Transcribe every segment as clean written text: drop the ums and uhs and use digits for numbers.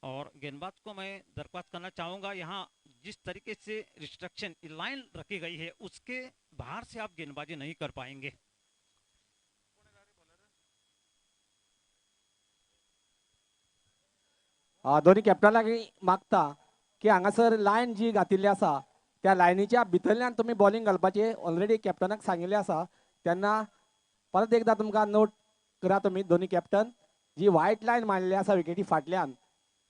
और गेंदबाज को मैं दरख्वास्त करना चाहूंगा, यहाँ जिस तरीके से रिस्ट्रिक्शन लाइन रखी गई है उसके बाहर से आप गेंदबाजी नहीं कर पाएंगे। दोन्ही कॅप्टनाक मागता की हांगासर लायन जी घातिल्ली आसा त्या लायनीच्या भितरल्यान तुम्ही बॉलिंग घालपाचे ऑलरेडी कॅप्टनाक सांगिल्ले आसा तेन्ना परत एकदा तुमकां नोट करा तुम्ही दोन्ही कॅप्टन जी व्हाईट लायन मारलेली आसा विकेटी फाटल्यान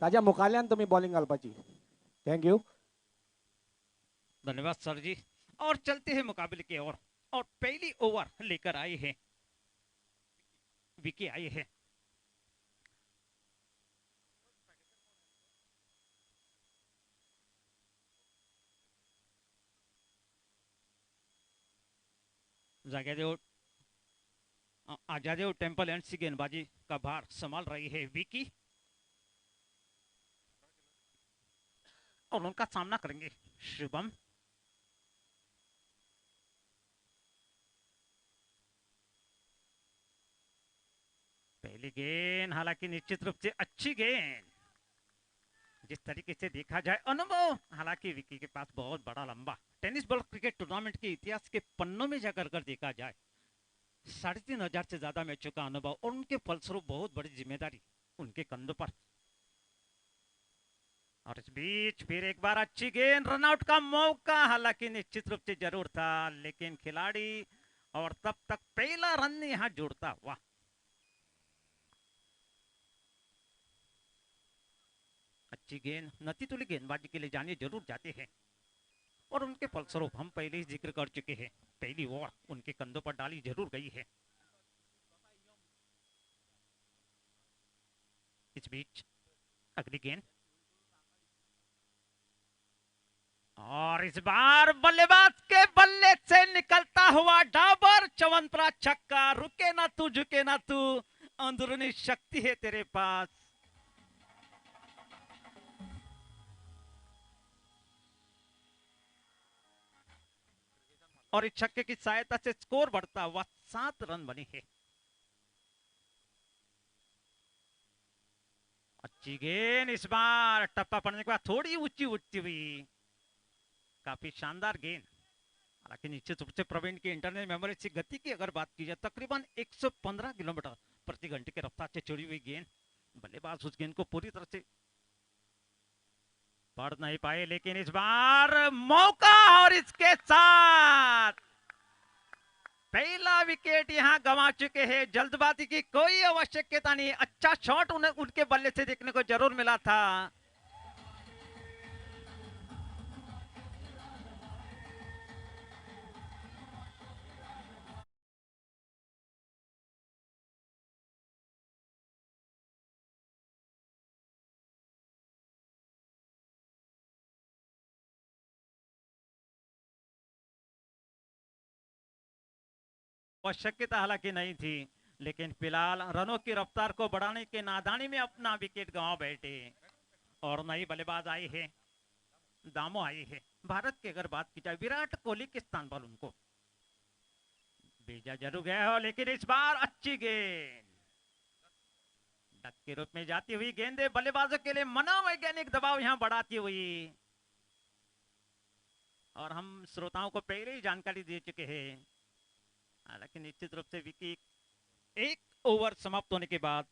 ताज्या मुखारल्यान तुम्ही बॉलिंग घालपाची। थँक्यू। धन्यवाद सर जी। और चलते हैं मुकाबले की ओर। और पहली ओवर लेकर आए हैं विकी आई है। जागेदेव आजादेव टेम्पल एंड सी गेंदबाजी का भार संभाल रही है विकी, और उनका सामना करेंगे शुभम। पहली गेंद, हालांकि निश्चित रूप से अच्छी गेंद। जिस तरीके से देखा जाए अनुभव, हालांकि विकी के पास बहुत बड़ा लंबा टेनिस बॉल क्रिकेट टूर्नामेंट के इतिहास के पन्नों में जाकर कर देखा जाए 3,500 से ज्यादा मैचों का अनुभव, और उनके फलस्वरूप बहुत बड़ी जिम्मेदारी उनके कंधों पर। और इस बीच फिर एक बार अच्छी गेंद, रनआउट का मौका हालांकि निश्चित रूप से जरूर था, लेकिन खिलाड़ी और तब तक पहला रन यहां जोड़ता हुआ। अच्छी गेंद, नतीतुली गेंदबाजी के लिए जाने जरूर जाते हैं, और उनके फलस्वरूप हम पहले ही जिक्र कर चुके हैं पहली ओवर उनके कंधों पर डाली जरूर गई है। इस बीच अगली गेंद, और इस बार बल्लेबाज के बल्ले से निकलता हुआ डाबर चवंतरा छक्का। रुके ना तू, झुके ना तू, अंदरूनी शक्ति है तेरे पास। और इस छक्के की सहायता से स्कोर बढ़ता हुआ 7 रन बने हैं। अच्छी गेंद, इस बार टप्पा पड़ने के बाद थोड़ी ऊंची उठती हुई, काफी शानदार गेंद। हालांकि निश्चित रूप से प्रवीण की इंटरनल मेमोरी से गति की अगर बात की जाए तकरीबन 115 किलोमीटर प्रति घंटे की रफ्तार से चढ़ी हुई गेंद, बल्लेबाज उस गेंद को पूरी तरह से पढ़ नहीं पाए, लेकिन इस बार मौका, और इसके साथ पहला विकेट यहां गंवा चुके हैं। जल्दबाजी की कोई आवश्यकता नहीं, अच्छा शॉट उन्हें उनके बल्ले से देखने को जरूर मिला था। आवश्यकता हालांकि नहीं थी, लेकिन फिलहाल रनों की रफ्तार को बढ़ाने के नादानी में अपना विकेट गंवा बैठे। और नई बल्लेबाज आई है, दामो आई है। भारत की अगर बात की जाए विराट कोहली के स्थान पर उनको भेजा जरूर गया हो, लेकिन इस बार अच्छी गेंद डक के रूप में जाती हुई गेंदे बल्लेबाजों के लिए मनोवैज्ञानिक दबाव यहां बढ़ाती हुई। और हम श्रोताओं को पहले ही जानकारी दे चुके हैं, हालांकि निश्चित रूप से विकी एक ओवर समाप्त होने के बाद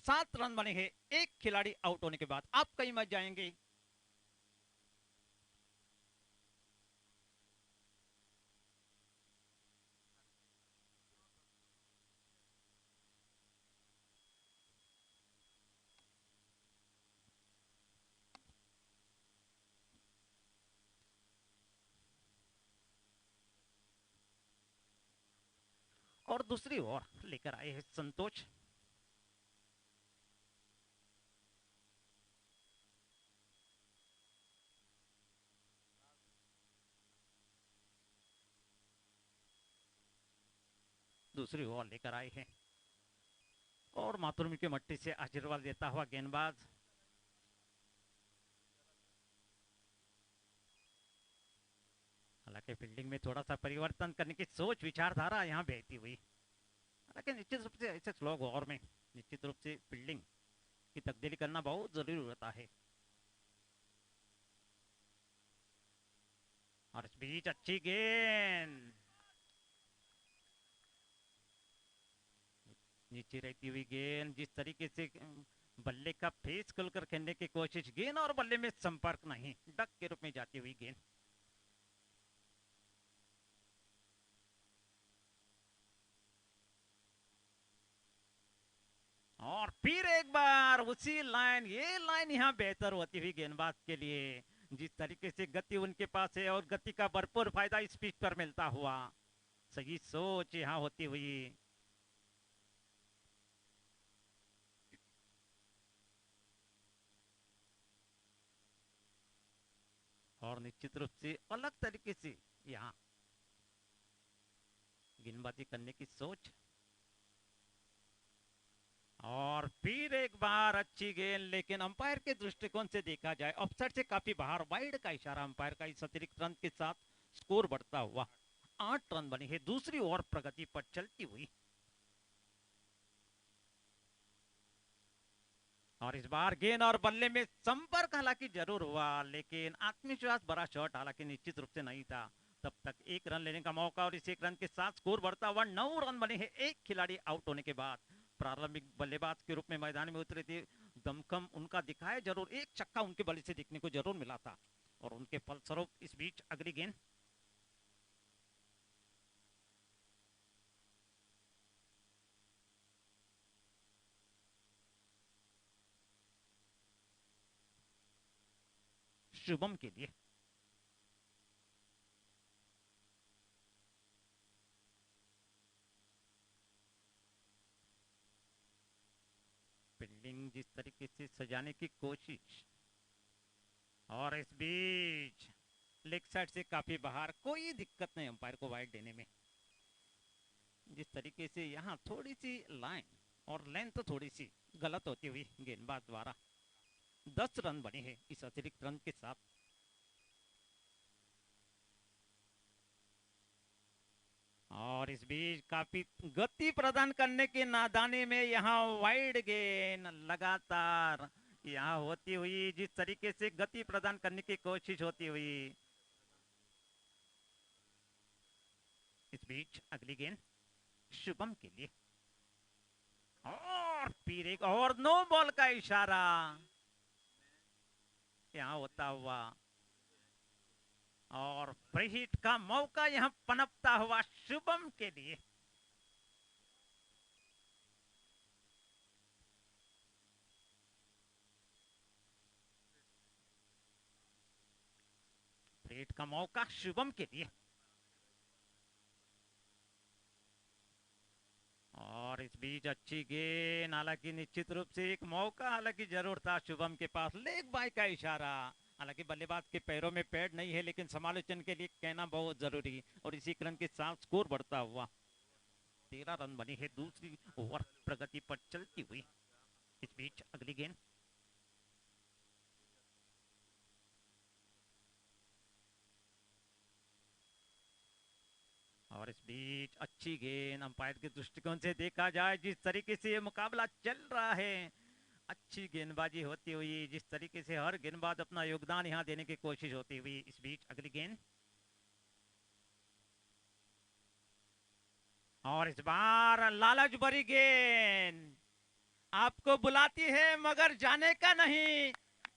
7 रन बने हैं एक खिलाड़ी आउट होने के बाद। आप कहीं मत जाएंगे। और दूसरी ओर लेकर आए हैं संतोष। दूसरी ओवर लेकर आए हैं, और मातृभूमि की मट्टी से आशीर्वाद देता हुआ गेंदबाज। हालांकि फील्डिंग में थोड़ा सा परिवर्तन करने की सोच विचारधारा यहां बहती हुई, हालांकि निश्चित रूप से ऐसे स्लो ओवर में निश्चित रूप से फील्डिंग की तब्दीली करना बहुत जरूरी होता है। और इस बीच अच्छी गेंद, नीचे रहती हुई गेंद, जिस तरीके से बल्ले का फेस खोलकर खेलने की कोशिश, गेंद और बल्ले में संपर्क नहीं, डक के रूप में जाती हुई गेंद। और फिर एक बार उसी लाइन, ये लाइन यहाँ बेहतर होती हुई गेंदबाज के लिए, जिस तरीके से गति उनके पास है और गति का भरपूर फायदा इस पिच पर मिलता हुआ, सही सोच यहाँ होती हुई। और निश्चित रूप से अलग तरीके से यहाँ गेंदबाजी करने की सोच। और फिर एक बार अच्छी गेंद, लेकिन अंपायर के दृष्टिकोण से देखा जाए ऑफसाइड से काफी बाहर, वाइड का इशारा अंपायर का। इस अतिरिक्त रन के साथ स्कोर बढ़ता हुआ 8 रन बने हैं दूसरी ओवर प्रगति पर चलती हुई। और इस बार गेंद और बल्ले में संपर्क हालांकि जरूर हुआ, लेकिन आत्मविश्वास भरा शॉट हालांकि निश्चित रूप से नहीं था। तब तक एक रन लेने का मौका और इस एक रन के साथ स्कोर बढ़ता हुआ 9 रन बने हैं एक खिलाड़ी आउट होने के बाद। प्रारंभिक बल्लेबाज के रूप में मैदान में उतरे थे, दमखम उनका दिखाया जरूर, एक छक्का उनके बल्ले से देखने को जरूर मिला था और उनके फलस्वरूप इस बीच अगली गेंद। शुभम के लिए फील्डिंग जिस तरीके से सजाने की कोशिश, और इस बीच लेग साइड से काफी बाहर, कोई दिक्कत नहीं अंपायर को वाइड देने में। जिस तरीके से यहाँ थोड़ी सी लाइन और लेंथ तो थोड़ी सी गलत होती हुई गेंदबाज द्वारा 10 रन बने हैं इस अतिरिक्त रन के साथ। और इस बीच काफी गति प्रदान करने की नादानी में यहाँ वाइड गेंद लगातार यहाँ होती हुई, जिस तरीके से गति प्रदान करने की कोशिश होती हुई। इस बीच अगली गेंद शुभम के लिए, और फिर एक और नो बॉल का इशारा यहाँ होता हुआ, और फ्री हिट का मौका यहाँ पनपता हुआ शुभम के लिए। फ्री हिट का मौका शुभम के लिए। और इस बीच अच्छी गेंद, हालांकि निश्चित रूप से एक मौका हालांकि जरूर था शुभम के पास, लेग बाय का इशारा। हालांकि बल्लेबाज के पैरों में पैड नहीं है, लेकिन समालोचन के लिए कहना बहुत जरूरी। और इसी रन के साथ स्कोर बढ़ता हुआ 13 रन बनी है दूसरी ओवर प्रगति पर चलती हुई। इस बीच अगली गेंद, और इस बीच अच्छी गेंद, अंपायर के दृष्टिकोण से देखा जाए जिस तरीके से ये मुकाबला चल रहा है, अच्छी गेंदबाजी होती हुई, जिस तरीके से हर गेंदबाज अपना योगदान यहां देने की कोशिश होती हुई। इस बीच अगली गेंद, और इस बार लालच भरी गेंद, आपको बुलाती है मगर जाने का नहीं,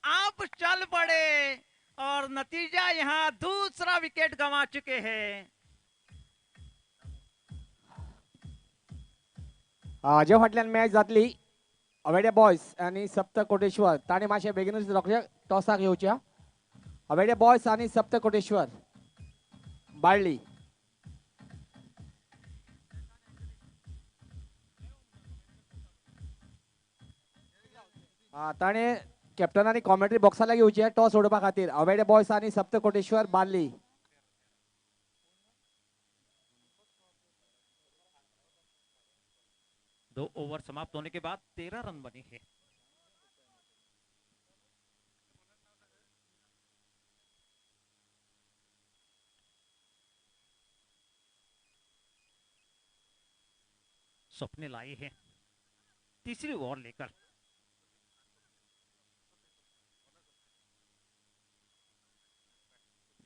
आप चल पड़े और नतीजा यहां दूसरा विकेट गंवा चुके हैं। जे फाटल्यान मॅच जातली अवेडे बॉयज आणि सप्त कोटेश्वर ताणे मातशे बेगीनूच रोखडे टॉसाक येवच्या. अवेडे बॉयज आणि सप्त कोटेश्वर बाळ्ळी. ताणे कॅप्टनांनी कॉमेंट्री बॉक्सा लागीं येवचे टॉस सोडोवपा खातीर. अवेडे बॉयज आणि सप्त कोटेश्वर बार्ली. 2 ओवर समाप्त होने के बाद 13 रन बने हैं। स्वप्ने लाई है तीसरी ओवर लेकर।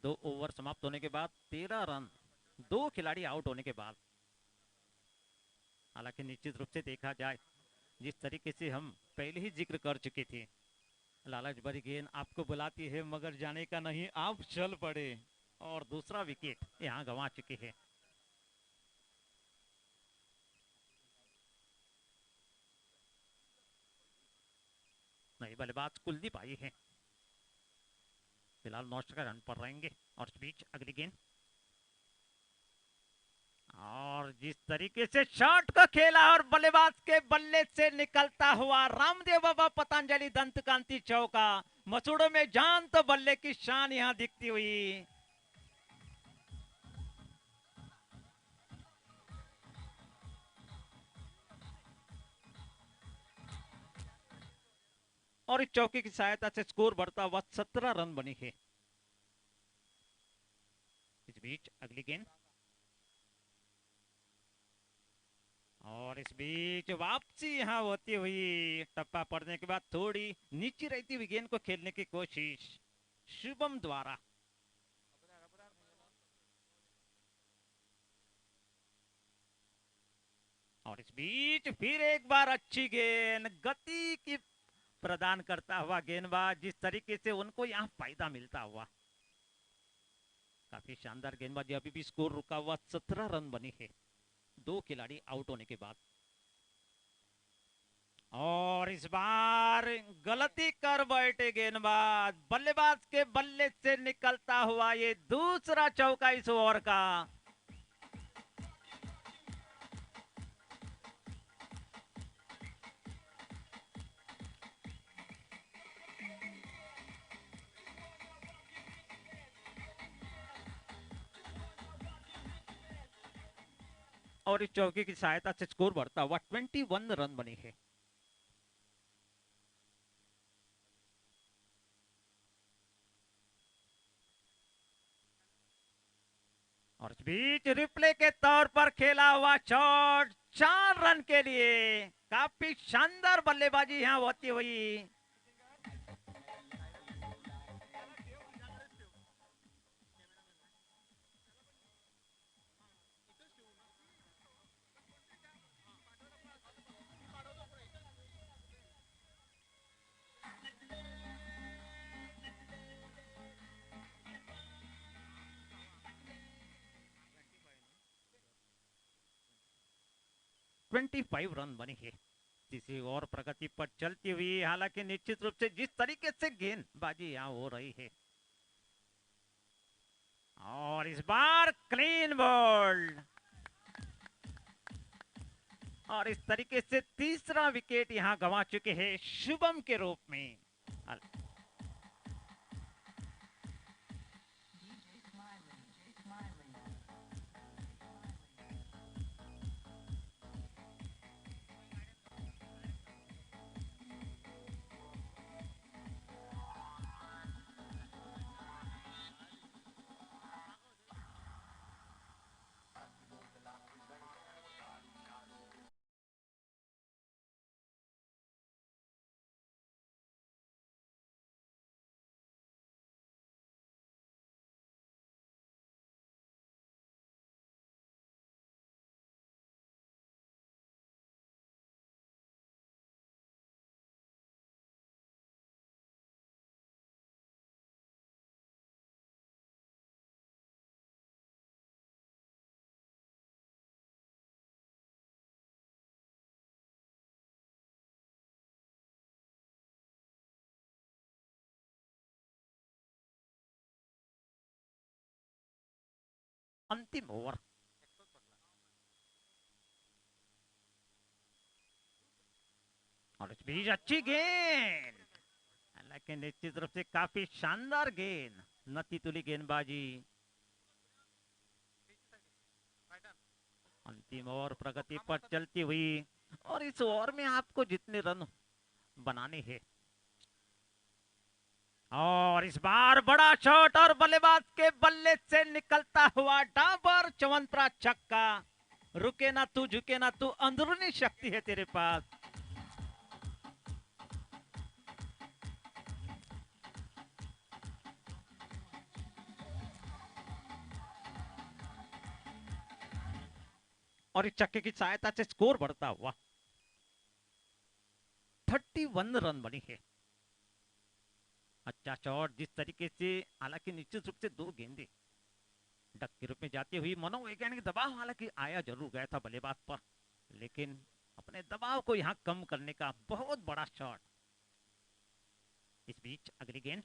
2 ओवर समाप्त होने के बाद 13 रन, 2 खिलाड़ी आउट होने के बाद। हालांकि निश्चित रूप से देखा जाए, जिस तरीके से हम पहले ही जिक्र कर चुके थे, लालच भरी गेंद आपको बुलाती है मगर जाने का नहीं, आप चल पड़े और दूसरा विकेट यहाँ गंवा चुके हैं। नई बल्लेबाज कुलदीप आई है, फिलहाल 9 रन पर रहेंगे। और इस बीच अगली गेंद, और जिस तरीके से शॉट को खेला और बल्लेबाज के बल्ले से निकलता हुआ रामदेव बाबा पतंजलि दंत कांति चौका, मसूड़ों में जान तो बल्ले की शान यहां दिखती हुई। और इस चौके की सहायता से स्कोर बढ़ता हुआ 17 रन बने हैं। इस बीच अगली गेंद, और इस बीच वापसी यहां होती हुई, टप्पा पड़ने के बाद थोड़ी नीचे रहती हुई गेंद को खेलने की कोशिश शुभम द्वारा। और इस बीच फिर एक बार अच्छी गेंद, गति की प्रदान करता हुआ गेंदबाज, जिस तरीके से उनको यहाँ फायदा मिलता हुआ, काफी शानदार गेंदबाजी। अभी भी स्कोर रुका हुआ 17 रन बने हैं 2 खिलाड़ी आउट होने के बाद। और इस बार गलती कर बैठे गेंदबाज, बल्लेबाज के बल्ले से निकलता हुआ ये दूसरा चौका इस ओवर का। और इस चौके की सहायता से स्कोर बढ़ता हुआ 21 रन बने हैं। और इस बीच रिप्ले के तौर पर खेला हुआ शॉट 4 रन के लिए, काफी शानदार बल्लेबाजी यहां होती हुई। ट्वेंटी 25 रन बने हैं। तीसरी ओवर प्रगति पर चलती हुई, हालांकि निश्चित रूप से जिस तरीके से गेंदबाजी यहां हो रही है, और इस बार क्लीन बोल्ड, और इस तरीके से तीसरा विकेट यहां गंवा चुके हैं शुभम के रूप में। अंतिम ओवर, और इस बीच अच्छी गेंद, हालांकि निश्चित रूप से काफी शानदार गेंद, नती तुली गेंदबाजी। अंतिम ओवर प्रगति पर चलती हुई, और इस ओवर में आपको जितने रन बनाने हैं, और इस बार बड़ा शॉट और बल्लेबाज के बल्ले से निकलता हुआ डाबर चवंतरा छक्का। रुके ना तू, झुके ना तू, अंदरूनी शक्ति है तेरे पास। और इस छक्के की सहायता से स्कोर बढ़ता हुआ 31 रन बनी है। अच्छा शॉट जिस तरीके से, हालांकि निश्चित रूप से 2 गेंदें डक के रूप में जाती हुई, मनोवैज्ञानिक दबाव हालांकि आया जरूर गया था बल्लेबाज पर, लेकिन अपने दबाव को यहां कम करने का बहुत बड़ा शॉट। इस बीच अगली गेंद,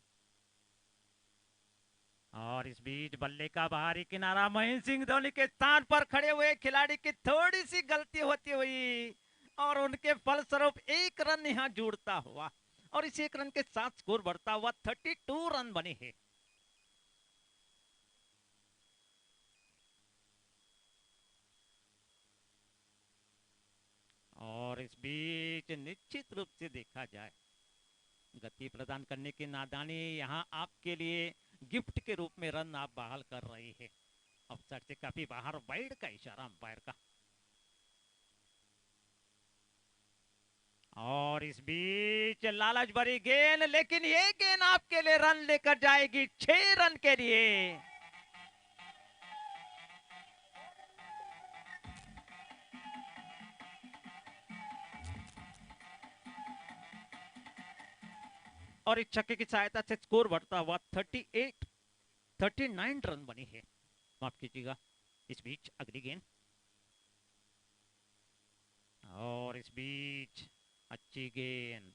और इस बीच बल्ले का बाहरी किनारा, महेंद्र सिंह धोनी के स्थान पर खड़े हुए खिलाड़ी की थोड़ी सी गलती होती हुई और उनके फलस्वरूप 1 रन यहां जुड़ता हुआ, और इस 1 रन के साथ स्कोर बढ़ता हुआ 32 रन बने हैं। और इस बीच निश्चित रूप से देखा जाए, गति प्रदान करने की नादानी यहां आपके लिए गिफ्ट के रूप में रन आप बहाल कर रही है। अवसर से काफी बाहर, वाइड का इशारा अंपायर का। और इस बीच लालच भरी गेंद, लेकिन ये गेंद आपके लिए रन लेकर जाएगी 6 रन के लिए। और इस छक्के की सहायता से स्कोर बढ़ता हुआ 39 रन बनी है, माफ कीजिएगा। इस बीच अगली गेंद, और इस बीच अच्छी गेंद,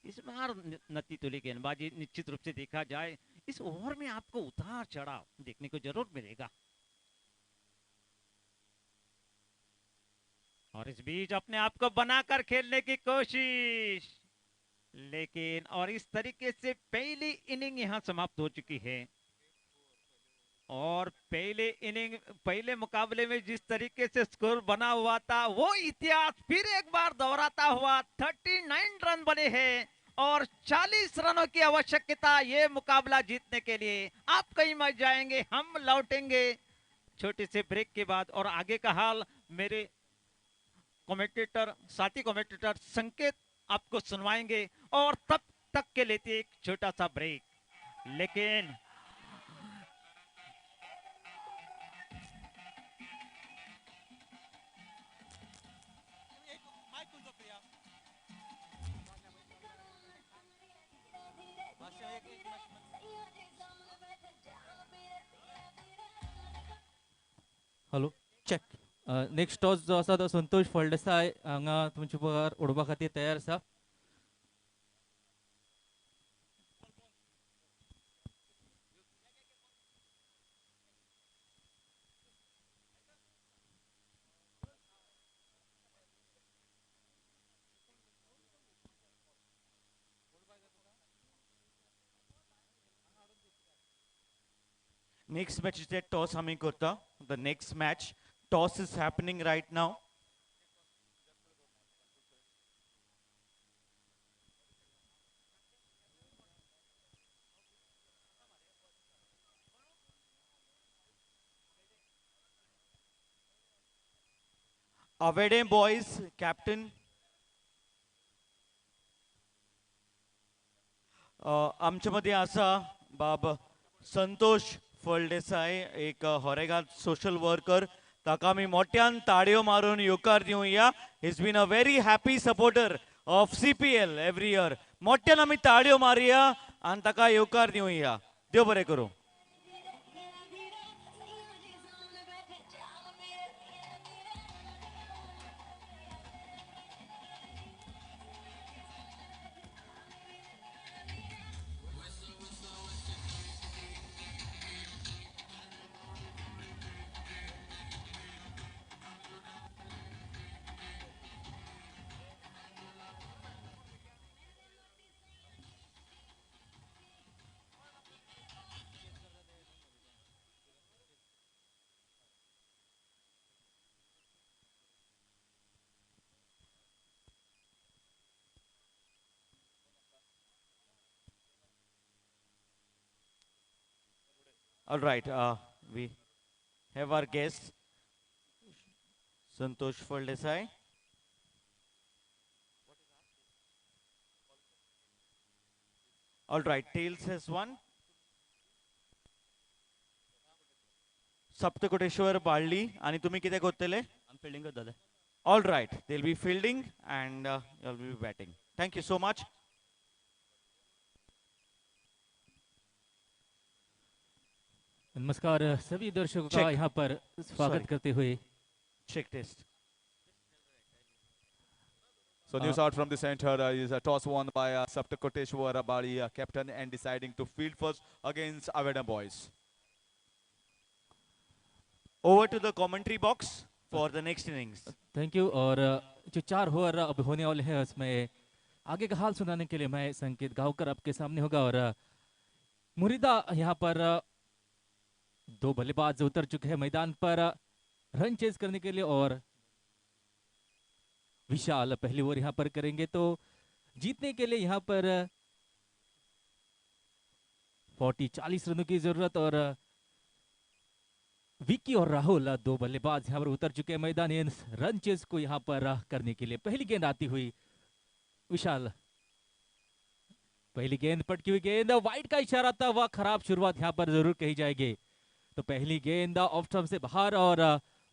इस बार नती तुली गेंदबाजी। निश्चित रूप से देखा जाए, इस ओवर में आपको उतार चढ़ाव देखने को जरूर मिलेगा। और इस बीच अपने आप को बनाकर खेलने की कोशिश, लेकिन और इस तरीके से पहली इनिंग यहां समाप्त हो चुकी है। और पहले मुकाबले में जिस तरीके से स्कोर बना हुआ था, वो इतिहास फिर एक बार दोहराता हुआ 39 रन बने हैं और 40 रनों की आवश्यकता ये मुकाबला जीतने के लिए। आप कहीं मत जाएंगे, हम लौटेंगे छोटे से ब्रेक के बाद, और आगे का हाल मेरे साथी कमेंटेटर संकेत आपको सुनवाएंगे, और तब तक के लेते एक छोटा सा ब्रेक। लेकिन हॅलो चॅक नेक्स्ट टॉस जो आसा तो संतोष फळदेसाय हांगा तुमचे बरोबर उडोवपा खातीर तयार आसा. Next match is the toss hami korta. The next match toss is happening right now. Avede boys captain. आमच्यामध्ये असा बाब संतोष फळदेसाय, एक होरेगांव सोशल वर्कर, ताका आमी मोठ्यान ताळयो मारून येवकार दिवया. Is been a very happy supporter of CPL every year. मोठ्यान आमी ताळयो मारया आनी ताका येवकार दिवया. देव बरें करूं. All right, we have our guest, Santosh Faldesai. All right, tails has won. Saptakoteshwar Balli आणि तुम्ही किती कोत्तेले? फिल्डिंग कर दादा All right, they'll be fielding and you'll be batting. Thank you so much. नमस्कार सभी दर्शकों का Check. यहाँ पर स्वागत Sorry. करते हुए Check test. So news out from the center is a toss won by Sapta Koteshwar Abadi, captain, and deciding to field first against Aveda boys. Over to the commentary box for the next innings. Thank you. और जो 4 over अब होने वाले हैं उसमें आगे का हाल सुनाने के लिए मैं संकेत गांवकर आपके सामने होगा। और मुरीदा यहाँ पर 2 बल्लेबाज उतर चुके हैं मैदान पर रन चेज करने के लिए और विशाल पहली ओवर यहाँ पर करेंगे। तो जीतने के लिए यहाँ पर 40-40 रनों की जरूरत और विकी और राहुल 2 बल्लेबाज यहाँ पर उतर चुके हैं मैदान इन रन चेज को यहाँ पर करने के लिए। पहली गेंद आती हुई विशाल, पहली गेंद पटकी हुई गेंद, वाइड का इशारा था, वह खराब शुरुआत यहाँ पर जरूर कही जाएगी। तो पहली गेंद ऑफ स्टंप से बाहर और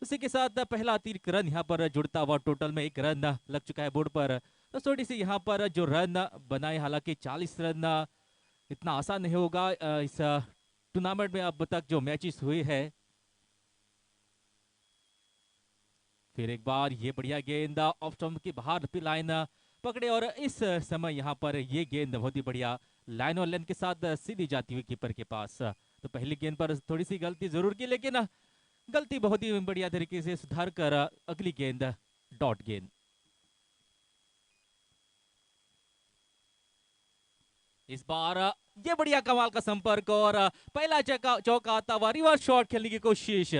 उसी के साथ पहला अतिरिक्त रन यहाँ पर जुड़ता हुआ टोटल में 1 रन लग चुका है बोर्ड पर। तो थोड़ी सी यहाँ पर जो रन बनाए, हालांकि 40 रन इतना आसान नहीं होगा इस टूर्नामेंट में अब तक जो मैचेस हुए हैं। फिर एक बार ये बढ़िया गेंद ऑफ स्टंप के बाहर पे लाइन पकड़े और इस समय यहाँ पर ये गेंद बहुत ही बढ़िया लाइन और लेंथ के साथ सीधी जाती हुई कीपर के पास। तो पहली गेंद पर थोड़ी सी गलती जरूर की, लेकिन गलती बहुत ही बढ़िया तरीके से सुधार कर अगली गेंद डॉट गेंद। इस बार ये बढ़िया कमाल का संपर्क और पहला चौका आता हुआ, रिवर्स शॉट खेलने की कोशिश।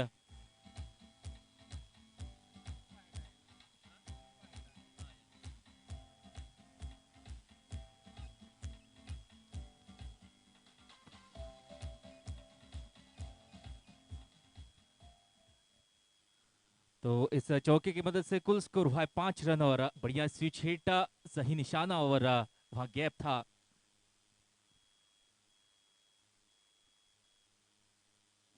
तो इस चौके की मदद से कुल स्कोर हुआ है 5 रन और बढ़िया स्विच हिट, सही निशाना और वहां गैप था।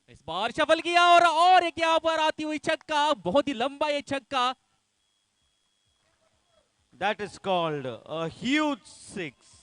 इस बार शफल किया और एक यहाँ पर आती हुई छक्का, बहुत ही लंबा ये छक्का। That is called a huge 6.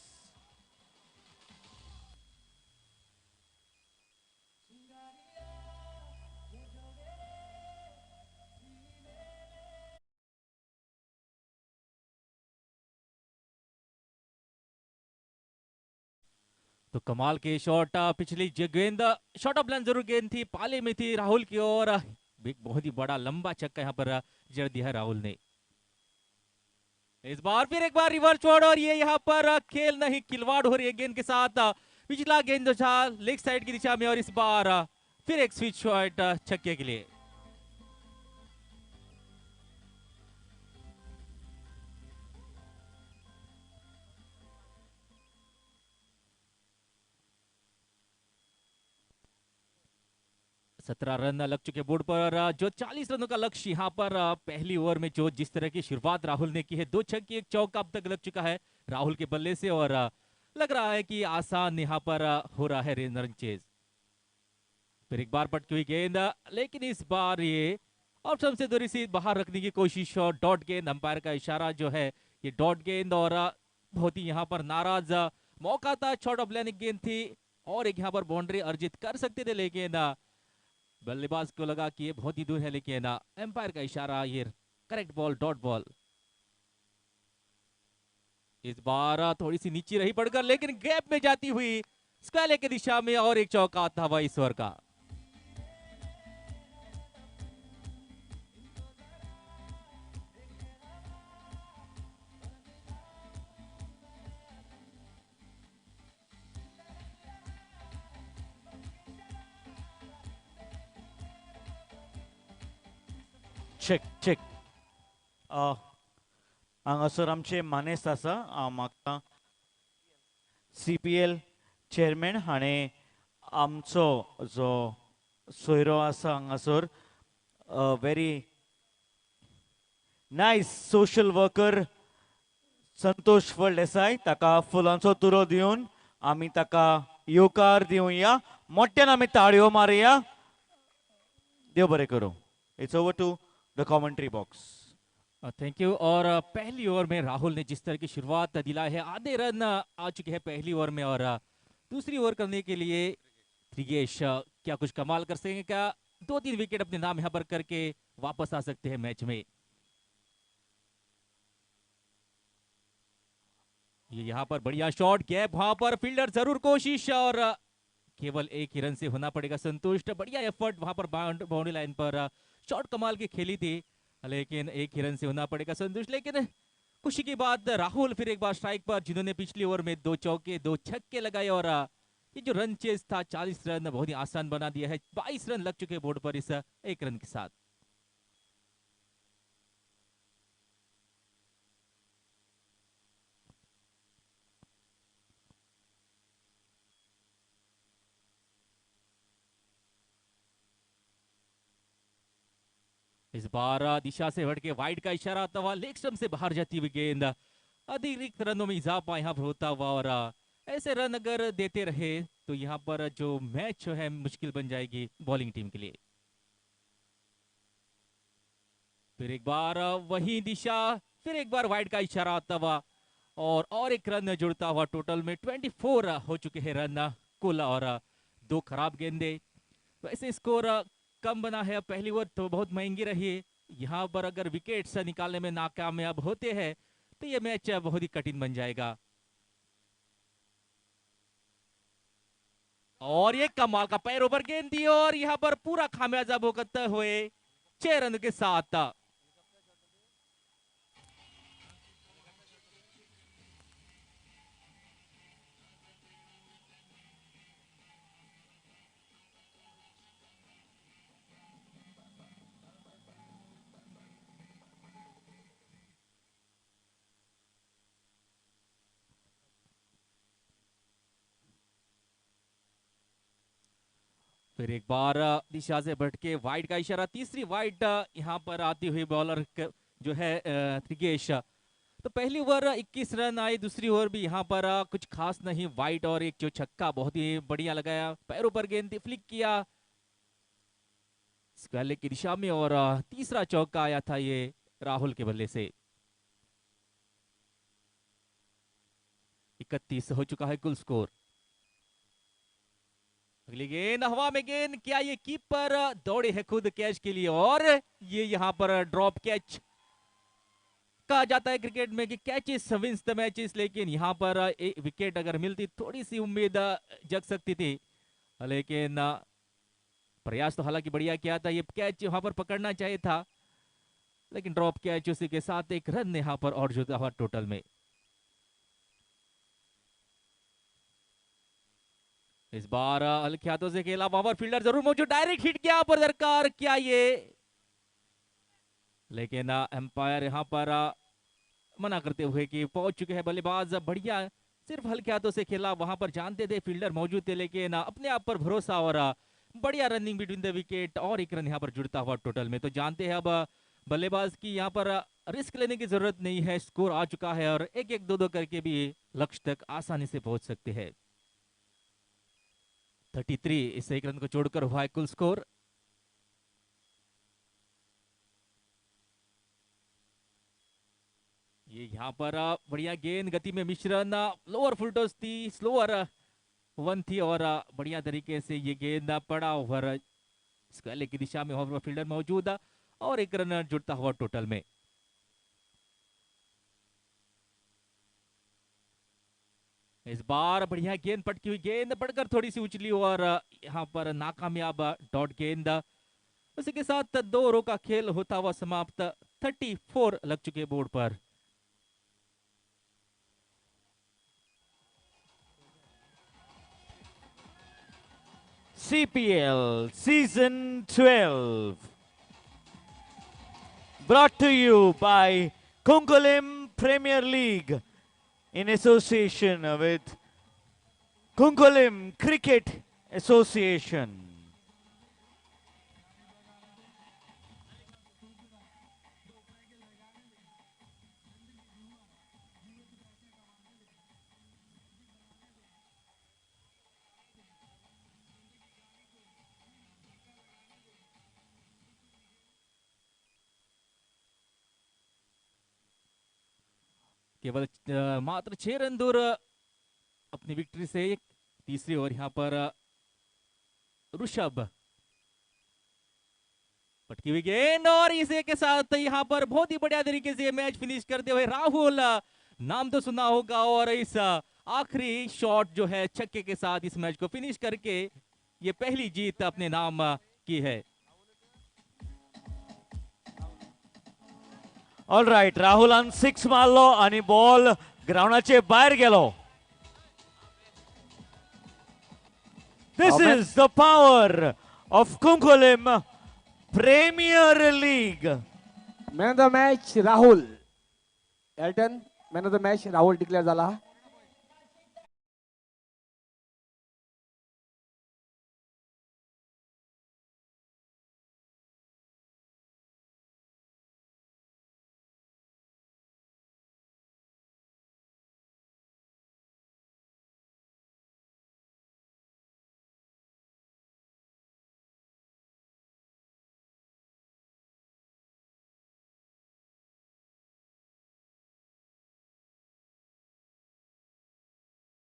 तो कमाल के शॉट, पिछली गेंद शॉर्ट ऑफ लेंथ जरूर गेंद थी, पाले में थी राहुल की और एक बहुत ही बड़ा लंबा छक्का यहाँ पर जड़ दिया है राहुल ने। इस बार फिर एक बार रिवर्स शॉट और ये यहाँ पर खेल नहीं खिलवाड़ हो रही है गेंद के साथ। पिछला गेंद जो था लेग साइड की दिशा में और इस बार फिर एक स्विच शॉट छक्के के लिए। सत्रह रन लग चुके बोर्ड पर। जो 40 रनों का लक्ष्य यहाँ पर पहली ओवर में जो जिस तरह की शुरुआत राहुल ने की है, 2 छक्के 1 चौका अब तक लग चुका है राहुल के बल्ले से और लग रहा है कि आसान यहाँ पर हो रहा है रन चेज। फिर एक बार पटकी हुई गेंद, लेकिन इस बार ये ऑप्शन से दूरी से बाहर रखने की कोशिश और डॉट गेंद। अंपायर का इशारा जो है ये डॉट गेंद और बहुत ही यहाँ पर नाराज मौका था, शॉर्ट ऑफ लेने गेंद थी और एक यहाँ पर बाउंड्री अर्जित कर सकते थे, लेकिन बल्लेबाज को लगा कि ये बहुत ही दूर है, लेकिन एम्पायर का इशारा, ये करेक्ट बॉल, डॉट बॉल। इस बार थोड़ी सी नीचे रही पड़कर, लेकिन गैप में जाती हुई स्क्वायर की दिशा में और एक चौका आता हुआ इस ओवर का। check हांगासर आमचे मानेस्त आसा म्हाका CPL चेअरमॅन हाणें आमचो जो सोयरो आसा हांगासर व्हेरी नायस सोशल वर्कर संतोष फळदेसाय, ताका फुलांचो तुरो दिवन आमी ताका येवकार दिवया, मोठ्यान आमी ताळयो मारया, देव बरें करूं. It's over to the commentary box. Thank you. और पहली ओवर में राहुल ने जिस तरह की शुरुआत दिलाई है, आधे रन आ चुके हैं पहली ओवर में, और दूसरी ओवर करने के लिए त्रिगेश क्या कुछ कमाल कर सकेंगे क्या? 2-3 विकेट अपने नाम यहाँ पर करके वापस आ सकते हैं मैच में। ये यहाँ पर बढ़िया शॉट, गैप वहां पर, फील्डर जरूर कोशिश, और केवल एक ही रन से होना पड़ेगा संतुष्ट। बढ़िया एफर्ट वहां पर बाउंड्री लाइन पर, शॉट कमाल की खेली थी, लेकिन एक ही रन से होना पड़ेगा संतुष्ट। लेकिन खुशी की बात, राहुल फिर एक बार स्ट्राइक पर, जिन्होंने पिछली ओवर में 2 चौके 2 छक्के लगाए, और ये जो रन चेस था 40 रन बहुत ही आसान बना दिया है। 22 रन लग चुके बोर्ड पर इस एक रन के साथ। इस बार दिशा से हट के वाइड का इशारा आता हुआ, लेग स्टंप से बाहर जाती हुई गेंद, अतिरिक्त रनों में इजाफा यहाँ पर होता हुआ, और ऐसे रन अगर देते रहे तो यहाँ पर जो मैच है मुश्किल बन जाएगी बॉलिंग टीम के लिए। फिर एक बार वही दिशा, फिर एक बार वाइड का इशारा आता हुआ, और एक रन जुड़ता हुआ। टोटल में 24 हो चुके हैं रन कुल, और 2 खराब गेंदे। वैसे स्कोर कम बना है। पहली ओवर तो बहुत महंगी रही है, यहाँ पर अगर विकेट्स निकालने में नाकामयाब होते हैं तो ये मैच बहुत ही कठिन बन जाएगा। और ये कमाल का पैर ऊपर गेंद दी, और यहाँ पर पूरा खामियाजा भुगतते हुए 6 रन के साथ। फिर एक बार दिशा से भटके वाइड का इशारा, तीसरी वाइड यहाँ पर आती हुई बॉलर जो है त्रिगेश। तो पहली ओवर 21 रन आए, दूसरी ओवर भी यहाँ पर कुछ खास नहीं, वाइड और एक जो छक्का बहुत ही बढ़िया लगाया, पैरों पर गेंद फ्लिक किया स्क्वायर की दिशा में, और तीसरा चौका आया था ये राहुल के बल्ले से। 31 हो चुका है कुल स्कोर। अगली गेंद हवा में, गेंद क्या ये कीपर दौड़े है खुद कैच के लिए, और ये यहाँ पर ड्रॉप कैच। कहा जाता है क्रिकेट में कि कैचेस विंस द मैचेस, लेकिन यहाँ पर एक विकेट अगर मिलती थोड़ी सी उम्मीद जग सकती थी, लेकिन प्रयास तो हालांकि बढ़िया किया था। ये कैच वहां पर पकड़ना चाहिए था, लेकिन ड्रॉप कैच, उसी के साथ एक रन यहाँ पर और जुड़ा हुआ टोटल में। इस बार हल्के हाथों से खेला, वहां पर फील्डर जरूर मौजूद, डायरेक्ट हिट किया पर दरकार क्या ये, लेकिन एम्पायर यहाँ पर मना करते हुए कि पहुंच चुके हैं बल्लेबाज। बढ़िया, सिर्फ हल्के हाथों से खेला, वहां पर जानते थे फील्डर मौजूद थे, लेकिन अपने आप पर भरोसा, और बढ़िया रनिंग बिटवीन द विकेट, और एक रन यहाँ पर जुड़ता हुआ टोटल में। तो जानते हैं अब बल्लेबाज की यहाँ पर रिस्क लेने की जरूरत नहीं है, स्कोर आ चुका है, और एक एक दो दो करके भी लक्ष्य तक आसानी से पहुंच सकते हैं। 33, इस एक रन को छोड़कर हुआ है कुल स्कोर। ये यहाँ पर बढ़िया गेंद, गति में मिश्रण, लोअर फुल टॉस थी, स्लोअर वन थी, और बढ़िया तरीके से ये गेंद पड़ा ओवर स्क्वायर की दिशा में, ओवर फील्डर मौजूद, और एक रन जुड़ता हुआ टोटल में। इस बार बढ़िया गेंद, पटकी हुई गेंद पड़कर थोड़ी सी उछली, और यहाँ पर नाकामयाब डॉट गेंद। उसी के साथ 2 ओवरों का खेल होता हुआ समाप्त। 34 लग चुके बोर्ड पर। CPL Season 12, brought to you by Kunkulim Premier League in association with Kunkulim Cricket Association. केवल मात्र 6 रन दूर अपनी विक्ट्री से। तीसरी ओवर यहाँ पर ऋषभ पटकी हुई गेंद और इसी के साथ यहाँ पर बहुत ही बढ़िया तरीके से मैच फिनिश करते हुए राहुल, नाम तो सुना होगा, और इस आखिरी शॉट जो है छक्के के साथ इस मैच को फिनिश करके ये पहली जीत अपने नाम की है। ऑल राईट, राहुलान 6 मारलो आणि बॉल ग्राउंडाचे बाहेर गेलो. This is the power of Kunkulim Premier League. Man of the match Rahul Elton, man of the match Rahul declare झाला.